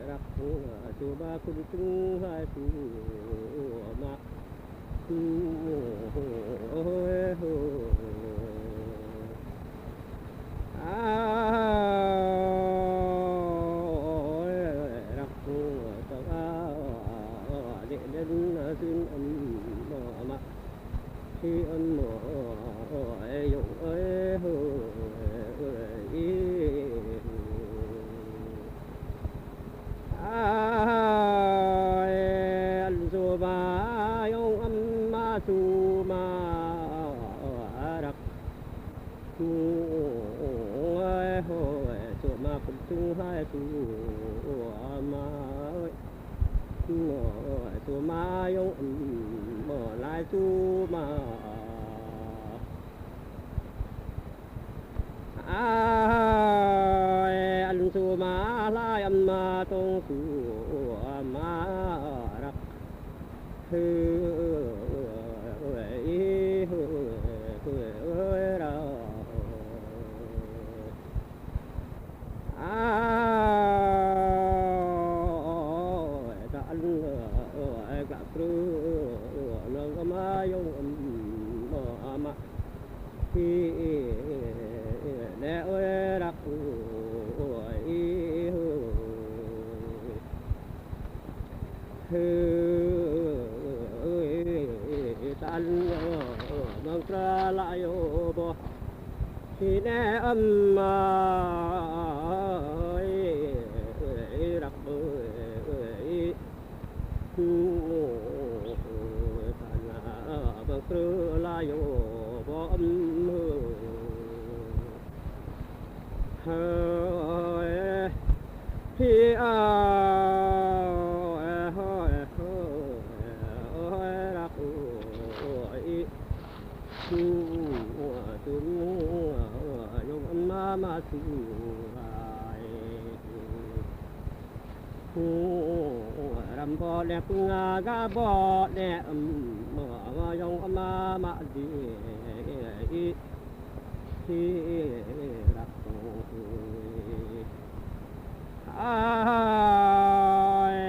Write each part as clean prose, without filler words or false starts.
rắc chu ba kun tung hai chu ma ôi rắc cho để đến xin mà khi ân dụng ơi anh dù ba yong âm ma su ma rắc ơi hồi su ma cũng chung hai su ma su ma yong mở lại su ma anh su ma lại âm ma tông su ma rắc tan mang ra lại ô bò thì nè âm đặc ơi tan mang ra lại ô bò âm hơi thì ma su ram bo le nga ga bo le ma yong ma di rak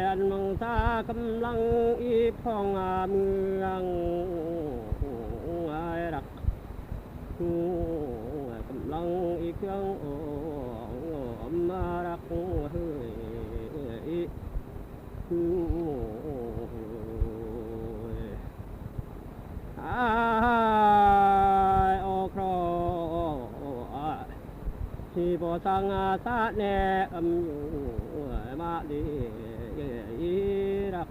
anh mong ta cầm lăng y phong mương ai rak cầm lăng y kyang ma rak hơi ô kro thì bỏ sang sát nè âm ma đi rak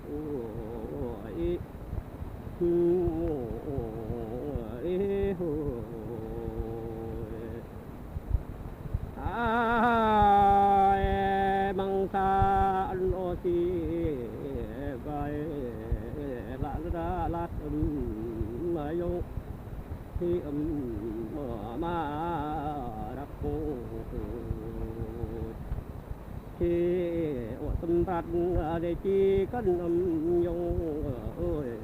bằng ta ăn ô thì vai lạ ra lát mà vô thì ma rắc thì tâm phật để chi cân âm vô ơi